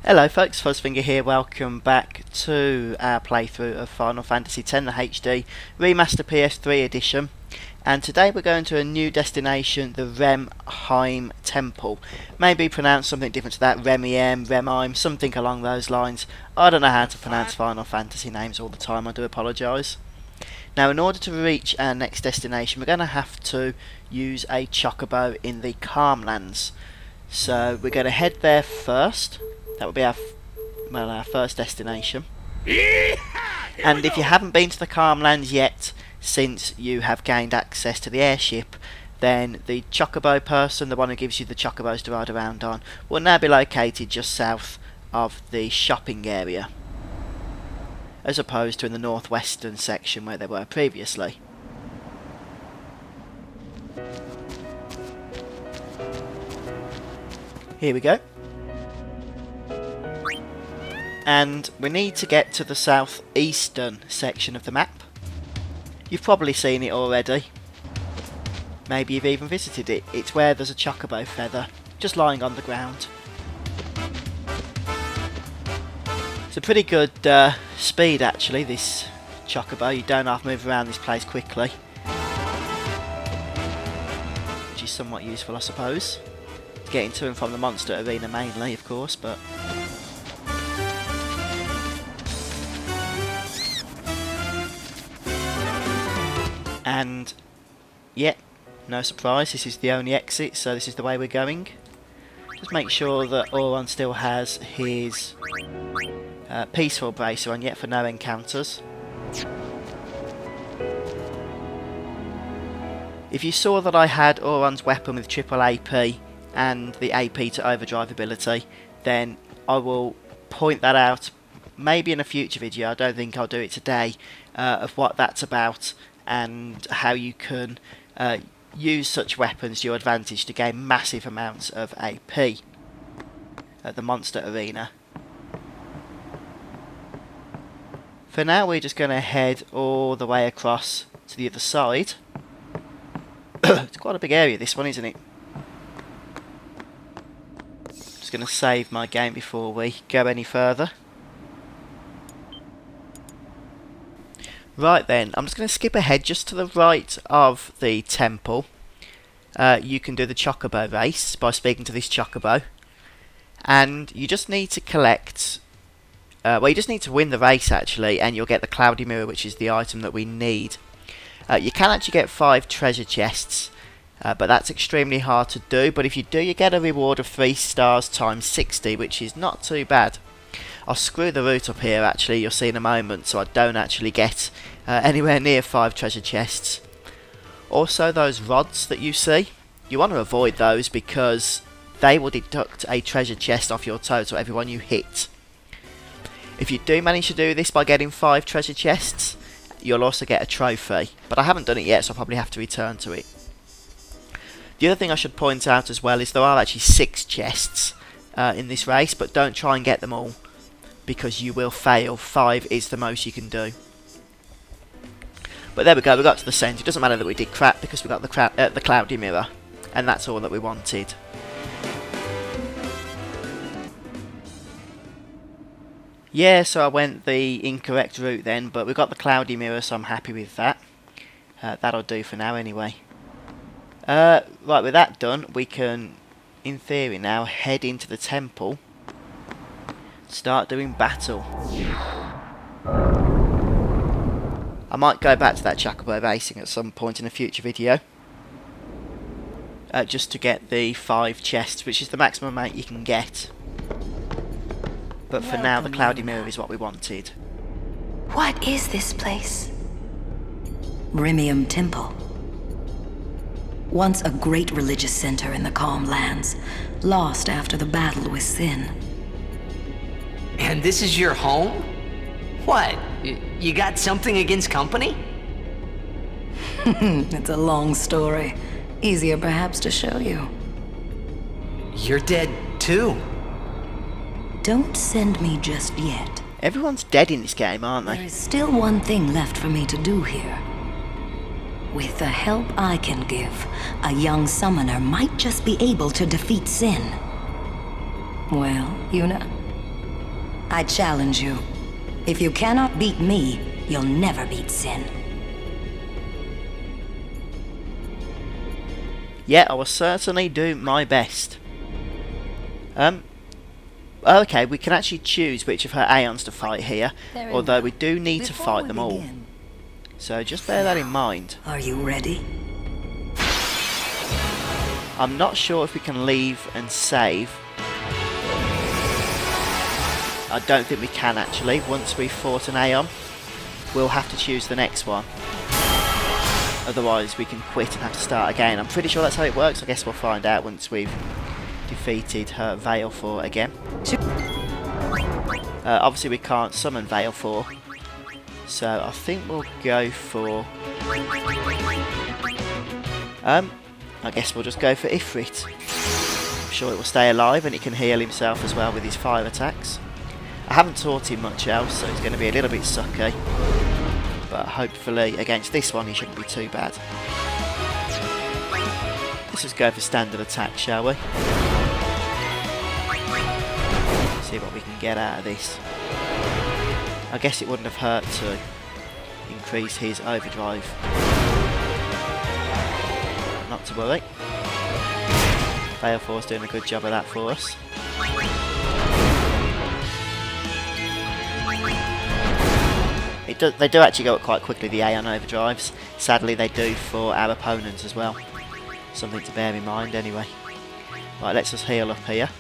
Hello folks, Fuzzfinger here, welcome back to our playthrough of Final Fantasy X, the HD Remaster PS3 edition. And today we're going to a new destination, the Remiem Temple. Maybe pronounce something different to that, Remiem, something along those lines. I don't know how to pronounce Final Fantasy names all the time, I do apologise. Now in order to reach our next destination we're going to have to use a chocobo in the Calmlands. So we're going to head there first. That will be our first destination. And if you haven't been to the Calmlands yet, since you have gained access to the airship, then the chocobo person, the one who gives you the chocobos to ride around on, will now be located just south of the shopping area, as opposed to in the northwestern section where they were previously. Here we go. And we need to get to the southeastern section of the map. You've probably seen it already. Maybe you've even visited it. It's where there's a chocobo feather just lying on the ground. It's a pretty good speed actually, this chocobo. You don't have to move around this place quickly, which is somewhat useful I suppose. Getting to and from the monster arena mainly of course, but and yeah, no surprise, this is the only exit, so this is the way we're going. Just make sure that Auron still has his peaceful bracer on yet for no encounters. If you saw that I had Auron's weapon with triple AP and the AP to overdrive ability, then I will point that out maybe in a future video. I don't think I'll do it today, of what that's about and how you can use such weapons to your advantage to gain massive amounts of AP at the monster arena. For now we're just going to head all the way across to the other side. It's quite a big area this one, isn't it? Just going to save my game before we go any further. Right then, I'm just going to skip ahead just to the right of the temple. You can do the chocobo race by speaking to this chocobo. And you just need to collect... well, you just need to win the race actually, and you'll get the cloudy mirror, which is the item that we need. You can actually get 5 treasure chests, but that's extremely hard to do. But if you do, you get a reward of 3 stars times 60, which is not too bad. I'll screw the route up here actually, you'll see in a moment, so I don't actually get anywhere near 5 treasure chests. Also those rods that you see, you want to avoid those because they will deduct a treasure chest off your total every one you hit. If you do manage to do this by getting 5 treasure chests, you'll also get a trophy, but I haven't done it yet so I'll probably have to return to it. The other thing I should point out as well is there are actually 6 chests in this race, but don't try and get them all, because you will fail. 5 is the most you can do. But there we go, we got to the centre. It doesn't matter that we did crap because we got the cloudy mirror, and that's all that we wanted. Yeah, so I went the incorrect route then, but we got the cloudy mirror, so I'm happy with that. That'll do for now anyway. Right, with that done, we can, in theory now, head into the temple. Start doing battle. I might go back to that chocobo racing at some point in a future video, just to get the 5 chests, which is the maximum amount you can get. But for now the cloudy mirror is what we wanted. What is this place? Remiem Temple. Once a great religious center in the Calmlands, lost after the battle with Sin. And this is your home? What? You got something against company? It's a long story. Easier perhaps to show you. You're dead too. Don't send me just yet. Everyone's dead in this game, aren't they? There is still one thing left for me to do here. With the help I can give, a young summoner might just be able to defeat Sin. Well, Yuna, I challenge you. If you cannot beat me, you'll never beat Sin. Yeah, I will certainly do my best. Okay, we can actually choose which of her Aeons to fight here, although we do need to fight them all. So just bear that in mind. Are you ready? I'm not sure if we can leave and save. I don't think we can actually. Once we've fought an Aeon, we'll have to choose the next one. Otherwise we can quit and have to start again. I'm pretty sure that's how it works. I guess we'll find out once we've defeated her Veil 4 again. Obviously we can't summon Veil 4, so I think we'll go for... I guess we'll just go for Ifrit. I'm sure it will stay alive and he can heal himself as well with his fire attacks. I haven't taught him much else, so he's going to be a little bit sucky. But hopefully against this one he shouldn't be too bad. Let's just go for standard attack, shall we? See what we can get out of this. I guess it wouldn't have hurt to increase his overdrive. Not to worry. Veil 4's doing a good job of that for us. They do actually go up quite quickly, the Aeon overdrives. Sadly they do for our opponents as well. Something to bear in mind anyway. Right, let's just heal up here.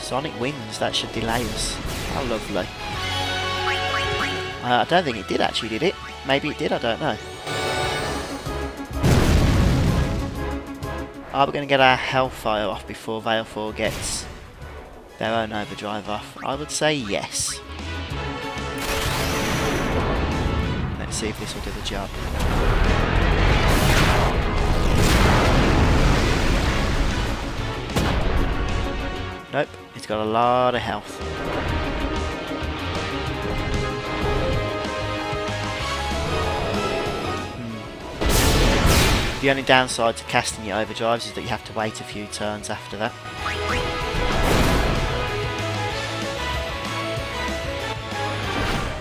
Sonic wins, that should delay us. How lovely. I don't think it did actually, did it? Maybe it did, I don't know. Are we going to get our Hellfire off before Veil 4 gets their own overdrive off? I would say yes. Let's see if this will do the job. Nope, it's got a lot of health. The only downside to casting your overdrives is that you have to wait a few turns after that.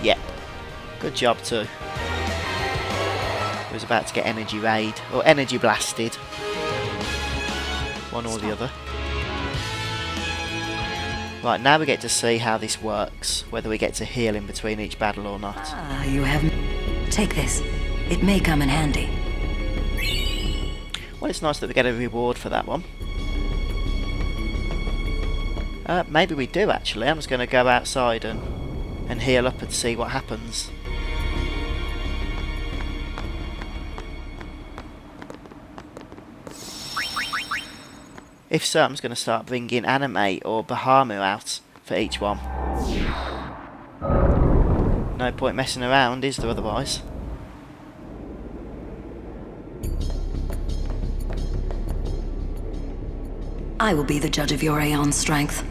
Yep, good job too. I was about to get energy raid, or energy blasted. One or the other. Right, now we get to see how this works, whether we get to heal in between each battle or not. Ah, you have... Take this. It may come in handy. Well, it's nice that we get a reward for that one. Maybe we do actually. I'm just going to go outside and heal up and see what happens. If so, I'm just going to start bringing Animate or Bahamut out for each one. No point messing around, is there otherwise? I will be the judge of your Aeon strength.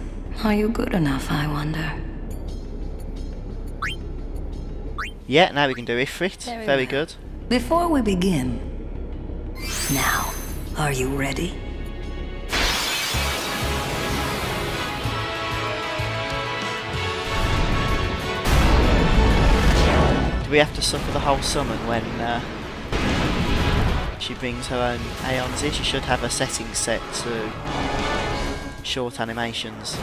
Are you good enough, I wonder? Yeah, now we can do Ifrit. Very good. Before we begin... Now, are you ready? Do we have to suffer the whole summon when she brings her own Aeons in? She should have a setting set to short animations.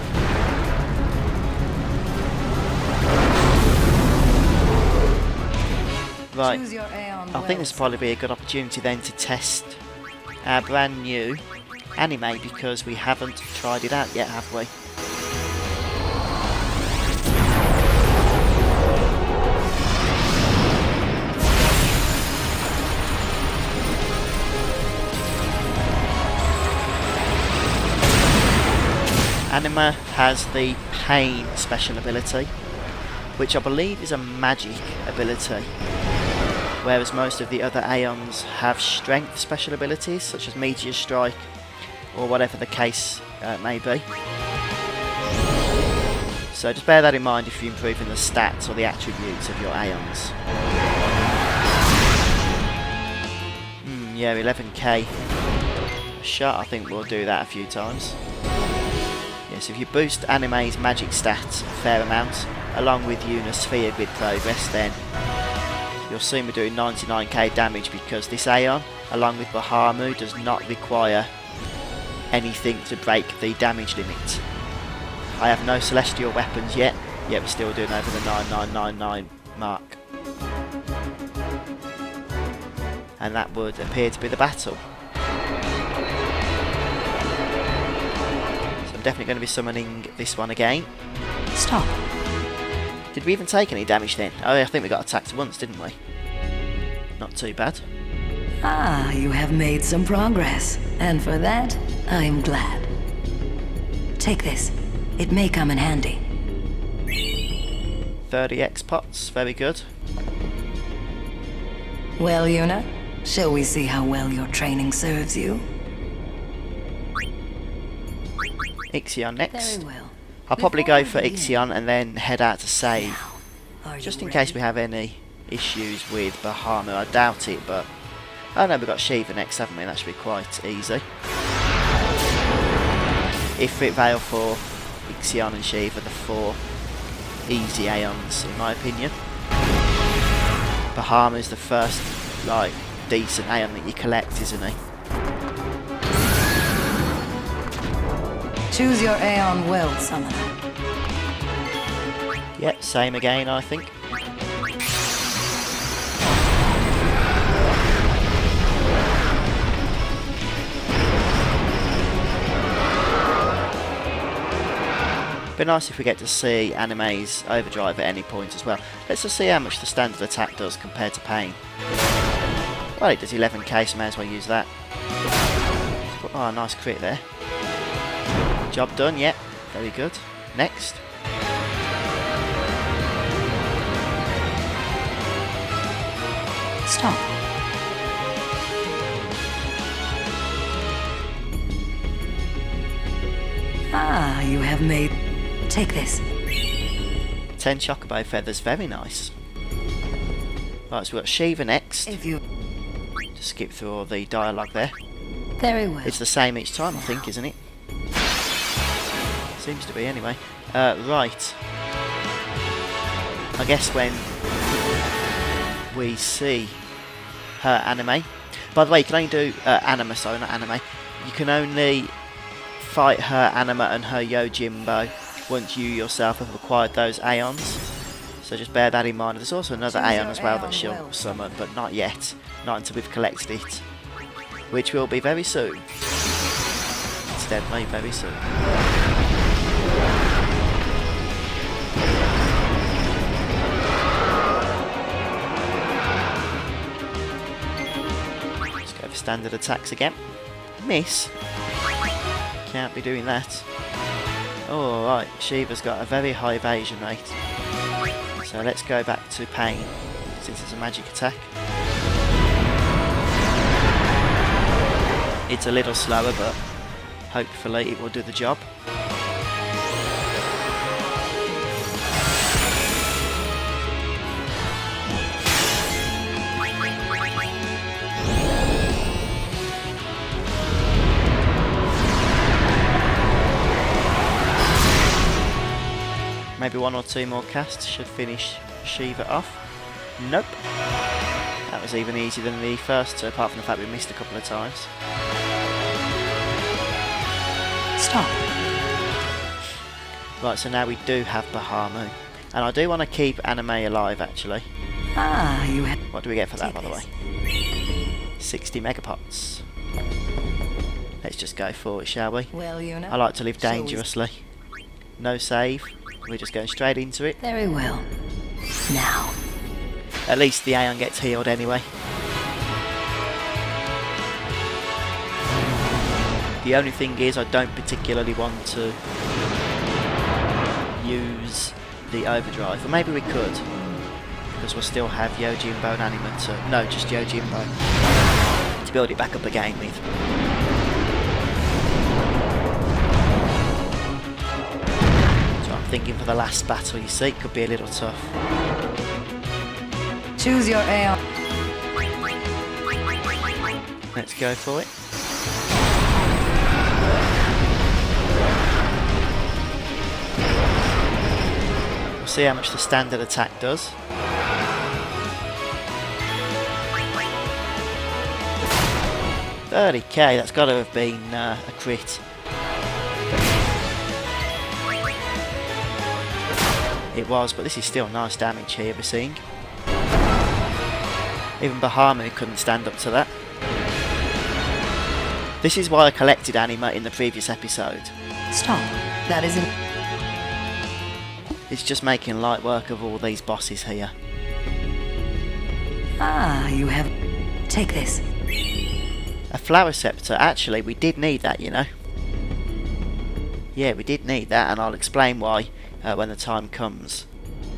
Right, I think this will probably be a good opportunity then to test our brand new anime, because we haven't tried it out yet, have we? Anima has the Pain special ability, which I believe is a magic ability, whereas most of the other Aeons have strength special abilities, such as Meteor Strike, or whatever the case may be. So just bear that in mind if you're improving the stats or the attributes of your Aeons. Yeah, 11k. shot, I think we'll do that a few times. Yes, if you boost Anime's magic stats a fair amount, along with Yuna's sphere grid progress, then you'll soon be doing 99k damage, because this Aeon, along with Bahamut, does not require anything to break the damage limit. I have no celestial weapons yet we're still doing over the 9999 mark. And that would appear to be the battle. So I'm definitely going to be summoning this one again. Stop. Did we even take any damage then? Oh, I think we got attacked once, didn't we? Not too bad. Ah, you have made some progress. And for that, I'm glad. Take this. It may come in handy. 30x pots, very good. Well, Yuna, shall we see how well your training serves you? Ixion next. Very well. I'll probably Before go for we begin- Ixion and then head out to save. Now, are you Just in ready? case we have any issues with Bahamut. I doubt it, but... Oh no, we've got Shiva next, haven't we? That should be quite easy. Ifrit, Veil 4, Ixion and Shiva, the 4 easy Aeons, in my opinion. Bahamut is the first, like, decent Aeon that you collect, isn't he? Choose your Aeon well, Summoner. Yep, same again, I think. Be nice if we get to see Anime's overdrive at any point as well. Let's just see how much the standard attack does compared to Pain. Well, it does 11k, so may as well use that. Oh, nice crit there. Job done, yep, very good. Next. Stop. Ah, you have made... Take this. 10 Chocobo feathers, very nice. Right, so we've got Shiva next. If you... Just skip through all the dialogue there. Very well. It's the same each time, I think, isn't it? Seems to be, anyway. Right. I guess when we see her anime... By the way, you can only do anima, sorry, not anime. You can only fight her anima and her Yojimbo once you yourself have acquired those Aeons. So just bear that in mind. There's also another Choose Aeon your as well Aeon that she'll well. summon, but not yet. Not until we've collected it. Which will be very soon. Incidentally, very soon. Let's go for standard attacks again. Miss. Can't be doing that. Oh, right, Shiva's got a very high evasion rate. So let's go back to Pain, since it's a magic attack. It's a little slower, but hopefully it will do the job. Maybe one or two more casts should finish Shiva off. Nope. That was even easier than the first two, apart from the fact we missed a couple of times. Stop. Right, so now we do have Bahamut. And I do want to keep Anime alive, actually. Ah, you have... What do we get for that, by the Take way? 60 megapots. Let's just go for it, shall we? Well, Yuna. I like to live shall we- dangerously. No save. We're just going straight into it. Very well. Now. At least the Aeon gets healed anyway. The only thing is I don't particularly want to use the overdrive. Or maybe we could. Because we'll still have Yojimbo and Anima to... No, just Yojimbo. To build it back up again with. So I'm thinking for the last battle, you see, it could be a little tough. Choose your Aeon. Let's go for it. see how much the standard attack does. $30k, that's got to have been a crit. It was, but this is still nice damage here we're seeing. Even Bahamut couldn't stand up to that. This is why I collected Anima in the previous episode. Stop. That isn't... It's just making light work of all these bosses here. Ah, you have... Take this. A flower scepter. Actually, we did need that, you know. Yeah, we did need that, and I'll explain why when the time comes.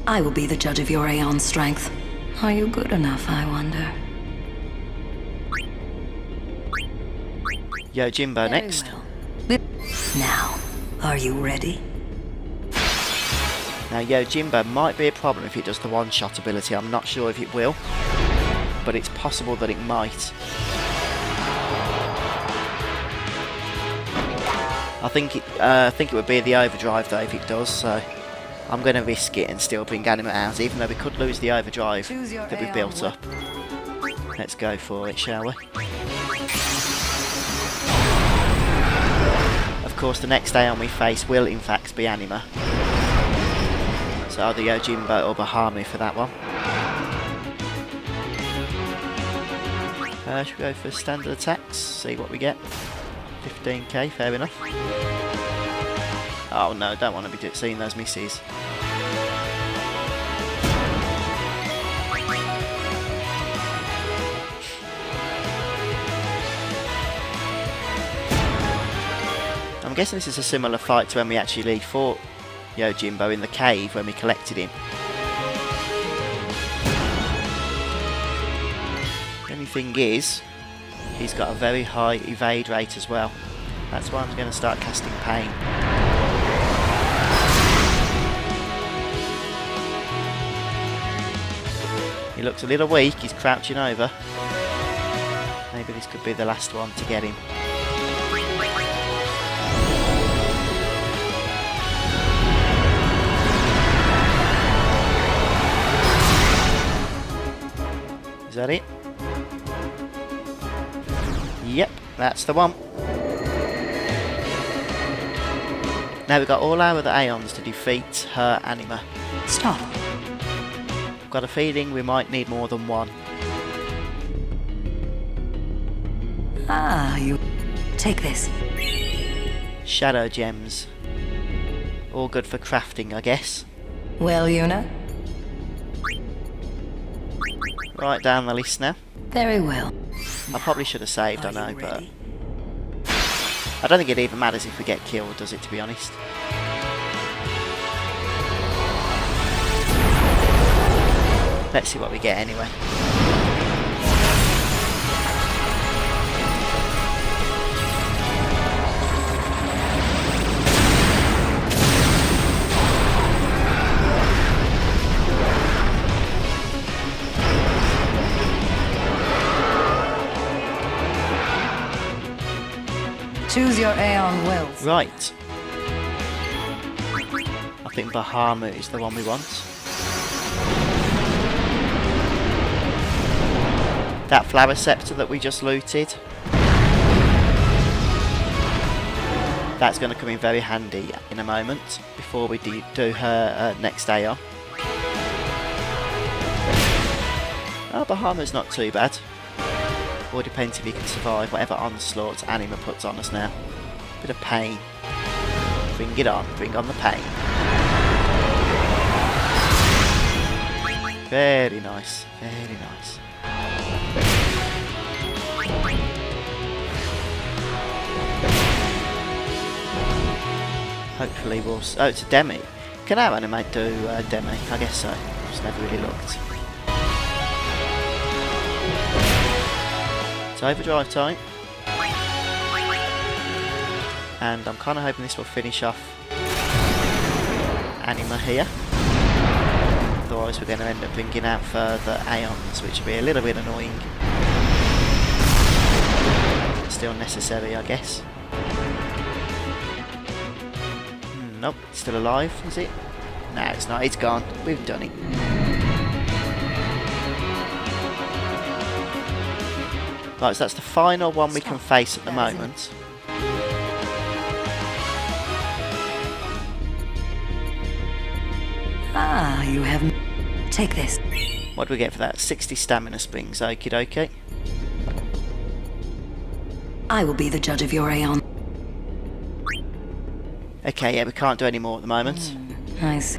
I will be the judge of your Aeon's strength. Are you good enough, I wonder? Yojimbo next. Well. Now, are you ready? Now Yojimbo might be a problem if it does the one-shot ability. I'm not sure if it will, but it's possible that it might. I think it would be the overdrive though if it does, so I'm going to risk it and still bring Anima out, even though we could lose the overdrive that we've built up. Let's go for it, shall we? Of course, the next Aeon we face will in fact be Anima. So either Yojimbo or Bahamut for that one. Should we go for standard attacks, see what we get? 15k, fair enough. Oh no, don't want to be seeing those misses. I'm guessing this is a similar fight to when we actually fought Yojimbo in the cave when we collected him. The only thing is, he's got a very high evade rate as well. That's why I'm going to start casting Pain. He looks a little weak, he's crouching over. Maybe this could be the last one to get him. Is that it? Yep, that's the one. Now we've got all our other Aeons to defeat her Anima. Stop. I've got a feeling we might need more than one. Ah, you... Take this. Shadow gems. All good for crafting, I guess. Well, Yuna? Right down the list now. Very well. I probably should have saved, I know, Are you but... ready? I don't think it even matters if we get killed, does it, to be honest? Let's see what we get anyway. Choose your Aeon will. Right. I think Bahamut is the one we want. That flower scepter that we just looted. That's going to come in very handy in a moment before we do her next Aeon. Oh, Bahamut's not too bad. All depends if he can survive whatever onslaught Anima puts on us now. Bit of pain. Bring it on. Bring on the pain. Very nice. Very nice. Hopefully we'll... Oh, it's a Demi. Can our anime do Demi? I guess so. Just never really looked. Overdrive time, and I'm kind of hoping this will finish off Anima here, otherwise we're going to end up bringing out further Aeons, which will be a little bit annoying, still necessary I guess. Nope, it's still alive, is it? No, it's not. It's gone. We've done it. Right, so that's the final one we can face at the moment. Ah, you have... Take this. What do we get for that? 60 stamina springs. Okie dokie. I will be the judge of your Aeon. Okay, yeah, we can't do any more at the moment. Nice.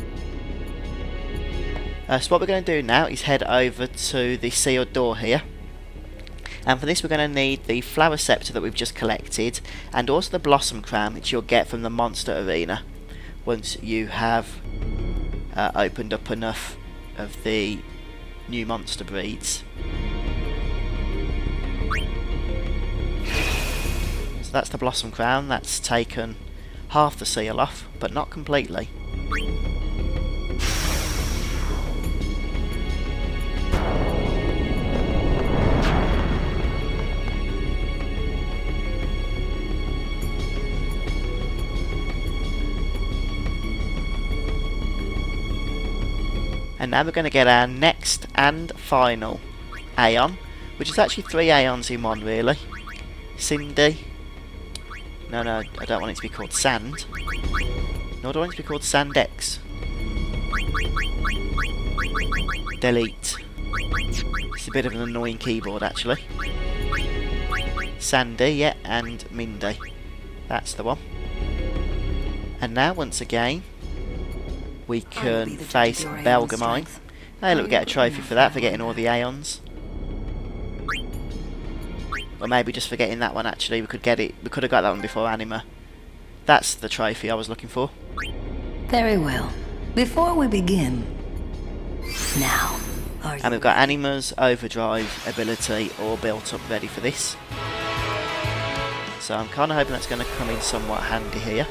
So what we're going to do now is head over to the sealed door here. And for this we're going to need the flower scepter that we've just collected, and also the blossom crown, which you'll get from the monster arena once you have opened up enough of the new monster breeds. So that's the blossom crown. That's taken half the seal off, but not completely. And now we're going to get our next and final Aeon, which is actually 3 Aeons in one really. Cindy. No, I don't want it to be called Sand. Nor do I want it to be called Sandex. Delete. It's a bit of an annoying keyboard actually. Sandy, yeah, and Mindy. That's the one. And now once again we can face Belgamine. Hey look, we get a trophy for that, for getting all the Aeons. Or maybe just for getting that one actually, we could have got that one before Anima. That's the trophy I was looking for. Very well. Before we begin... Now, are you... And we've got Anima's overdrive ability all built up ready for this. So I'm kind of hoping that's going to come in somewhat handy here.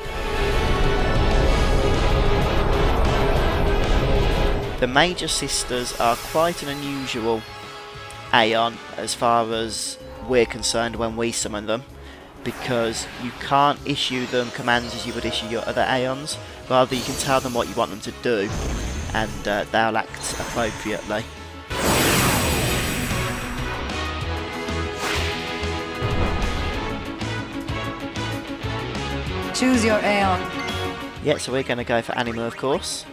The Major Sisters are quite an unusual Aeon as far as we're concerned when we summon them, because you can't issue them commands as you would issue your other Aeons. Rather you can tell them what you want them to do and they'll act appropriately. Choose your Aeon. Yeah, so we're going to go for Anima of course.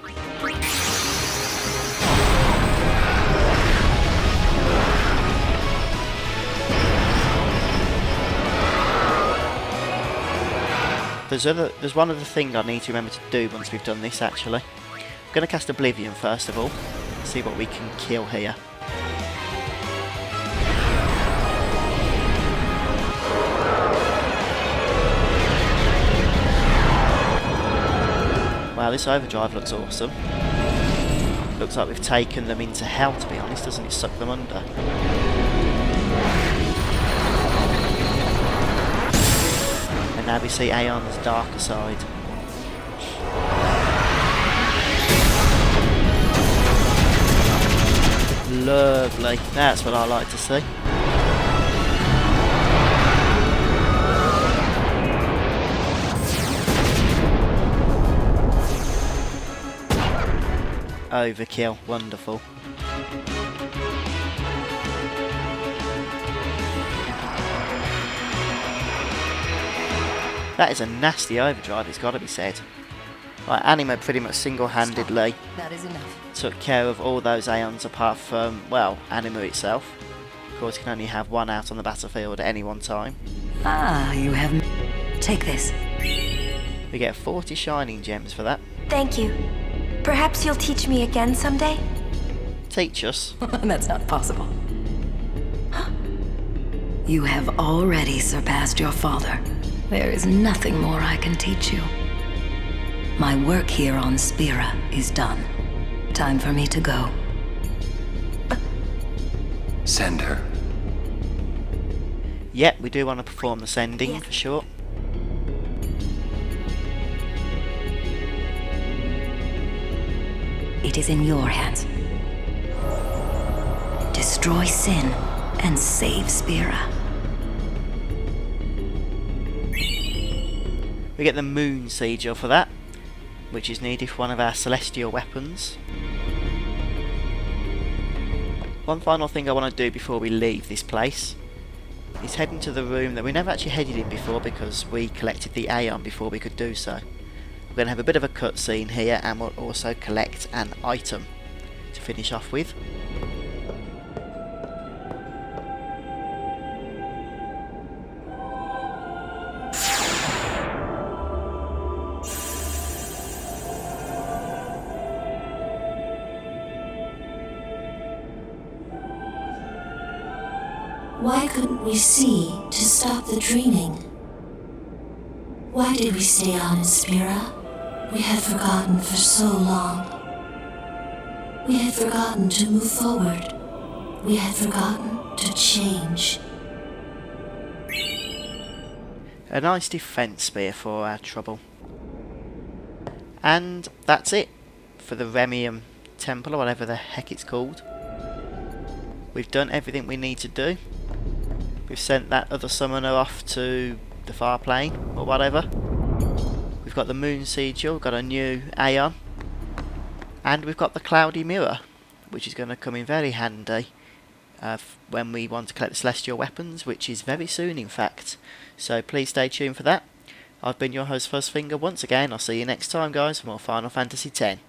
There's one other thing I need to remember to do once we've done this actually. I'm going to cast Oblivion first of all, see what we can kill here. Wow, this overdrive looks awesome. Looks like we've taken them into hell, to be honest, doesn't it? Suck them under. And now we see Aeon's darker side. Lovely. That's what I like to see. Overkill. Wonderful. That is a nasty overdrive, it's got to be said. Right, Anima pretty much single-handedly took care of all those Aeons apart from, well, Anima itself. Of course, you can only have one out on the battlefield at any one time. Ah, you have... Take this. We get 40 shining gems for that. Thank you. Perhaps you'll teach me again someday? Teach us? That's not possible. You have already surpassed your father. There is nothing more I can teach you. My work here on Spira is done. Time for me to go. Send her. Yep, we do want to perform the sending, Yes. for sure. It is in your hands. Destroy sin and save Spira. We get the Moon Sigil for that. which is needed for one of our celestial weapons. One final thing I want to do before we leave this place is head into the room that we never actually headed in before because we collected the Aeon before we could do so. We're going to have a bit of a cutscene here, and we'll also collect an item to finish off with. Why couldn't we see to stop the dreaming? Why did we stay on in Spira? We had forgotten for so long. We had forgotten to move forward. We had forgotten to change. A nice defense spear for our trouble. And that's it for the Remiem temple, or whatever the heck it's called. We've done everything we need to do. We've sent that other summoner off to the far plane, or whatever. We've got the moon sigil, we've got a new Aeon, and we've got the cloudy mirror, which is going to come in very handy when we want to collect the celestial weapons, which is very soon in fact. So please stay tuned for that. I've been your host Fuzzfinger once again. I'll see you next time, guys, for more Final Fantasy X.